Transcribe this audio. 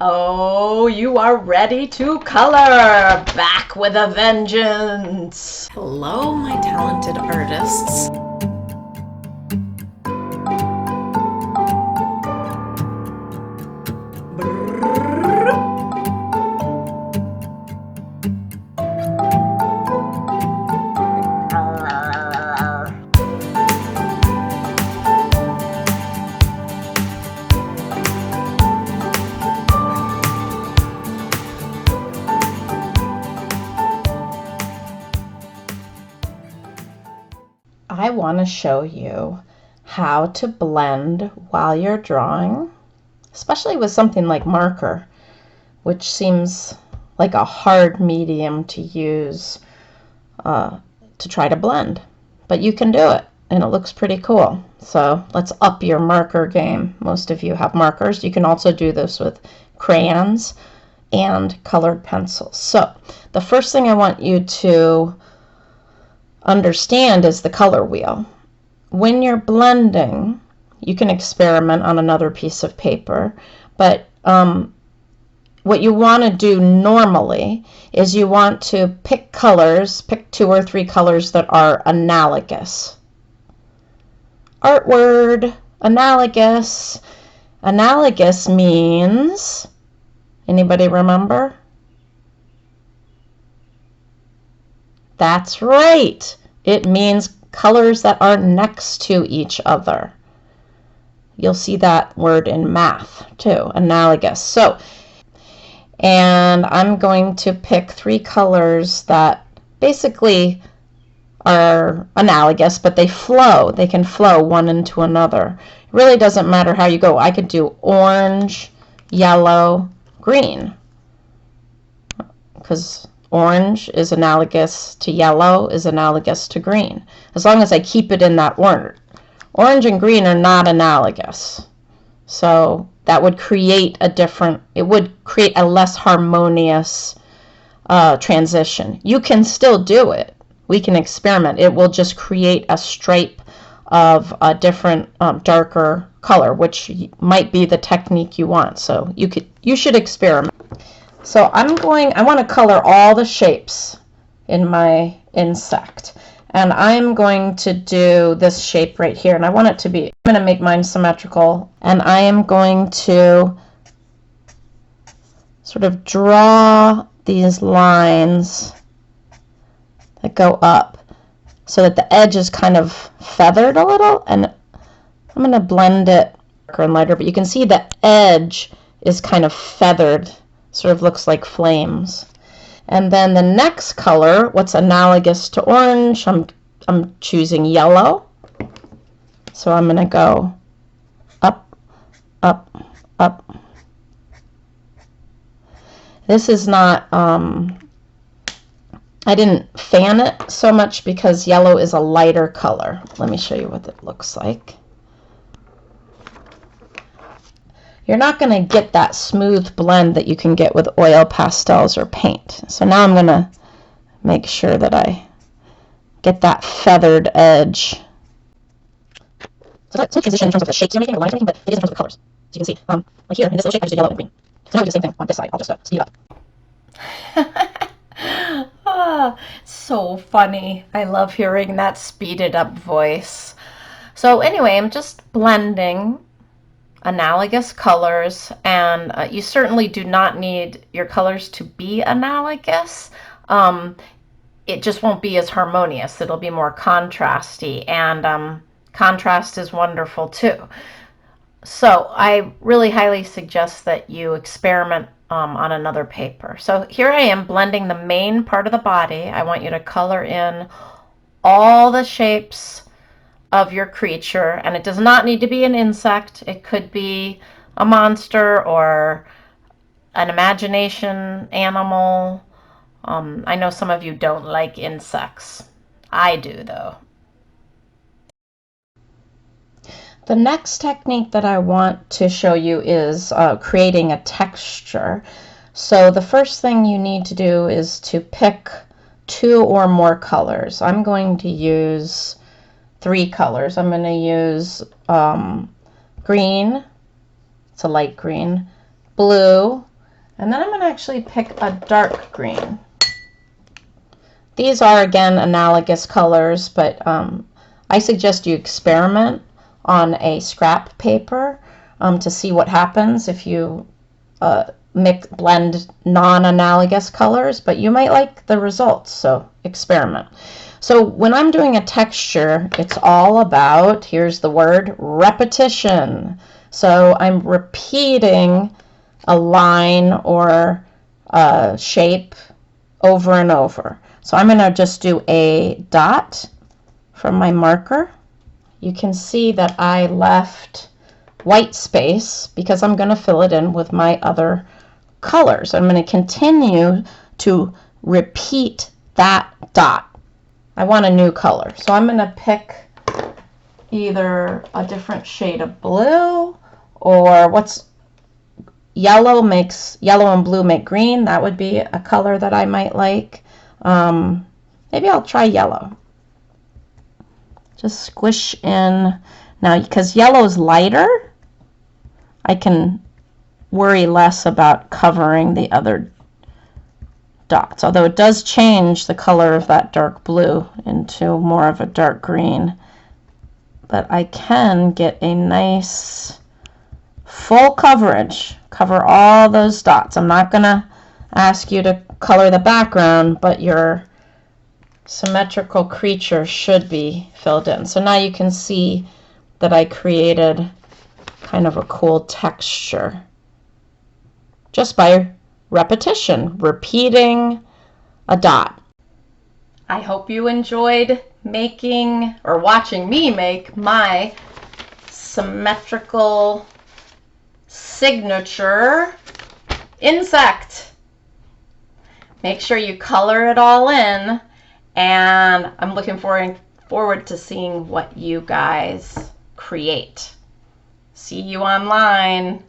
Oh, you are ready to color! Back with a vengeance! Hello, my talented artists. I want to show you how to blend while you're drawing, especially with something like marker, which seems like a hard medium to use to try to blend. But you can do it, and it looks pretty cool. So let's up your marker game. Most of you have markers. You can also do this with crayons and colored pencils. So the first thing I want you to understand is the color wheel. When you're blending, you can experiment on another piece of paper, but what you want to do normally is you want to pick colors, pick 2 or 3 colors that are analogous. Art word, analogous. Analogous means, anybody remember? That's right. It means colors that are next to each other. You'll see that word in math too, analogous. So, and I'm going to pick 3 colors that basically are analogous, but they flow. They can flow one into another. It really doesn't matter how you go. I could do orange, yellow, green, because orange is analogous to yellow, is analogous to green, as long as I keep it in that order. Orange and green are not analogous, so that would create it would create a less harmonious transition. You can still do it. We can experiment. It will just create a stripe of a different darker color, which might be the technique you want. So you should experiment. So I want to color all the shapes in my insect. And I'm going to do this shape right here. And I want it to be, I'm going to make mine symmetrical. And I am going to sort of draw these lines that go up so that the edge is kind of feathered a little. And I'm going to blend it darker and lighter. But you can see the edge is kind of feathered. Sort of looks like flames. And then the next color, what's analogous to orange, I'm choosing yellow. So I'm going to go up, up, up. This is not, I didn't fan it so much because yellow is a lighter color. Let me show you what it looks like. You're not going to get that smooth blend that you can get with oil pastels or paint. So now I'm going to make sure that I get that feathered edge. So it's a transition in terms of the shapes you're making, the lines you're making, but it is in terms of the colors. So you can see, like here, in this little shape, I just did yellow and green. So now we do the same thing on this side. I'll just speed up. So funny. I love hearing that speeded up voice. So anyway, I'm just blending analogous colors, and you certainly do not need your colors to be analogous. It just won't be as harmonious. It'll be more contrasty, and contrast is wonderful too. So I really highly suggest that you experiment on another paper. So here I am blending the main part of the body. I want you to color in all the shapes of your creature, and it does not need to be an insect. It could be a monster or an imagination animal. I know some of you don't like insects. I do, though. The next technique that I want to show you is creating a texture. So the first thing you need to do is to pick 2 or more colors. I'm going to use 3 colors. I'm going to use green, it's a light green, blue, And then I'm going to actually pick a dark green. These are, again, analogous colors, but I suggest you experiment on a scrap paper to see what happens if you blend non-analogous colors, but you might like the results, so experiment. So when I'm doing a texture, it's all about, here's the word, repetition. So I'm repeating a line or a shape over and over. So I'm going to just do a dot from my marker. You can see that I left white space because I'm going to fill it in with my other colors. I'm going to continue to repeat that dot. I want a new color, so I'm going to pick either a different shade of blue, or what's yellow and blue make green. That would be a color that I might like. Maybe I'll try yellow. Just squish in. Now, because yellow is lighter, I can worry less about covering the other dots, although it does change the color of that dark blue into more of a dark green. But I can get a nice full coverage, cover all those dots. I'm not going to ask you to color the background, but your symmetrical creature should be filled in. So now you can see that I created kind of a cool texture just by repetition, repeating a dot. I hope you enjoyed making or watching me make my symmetrical signature insect. Make sure you color it all in, and I'm looking forward to seeing what you guys create. See you online.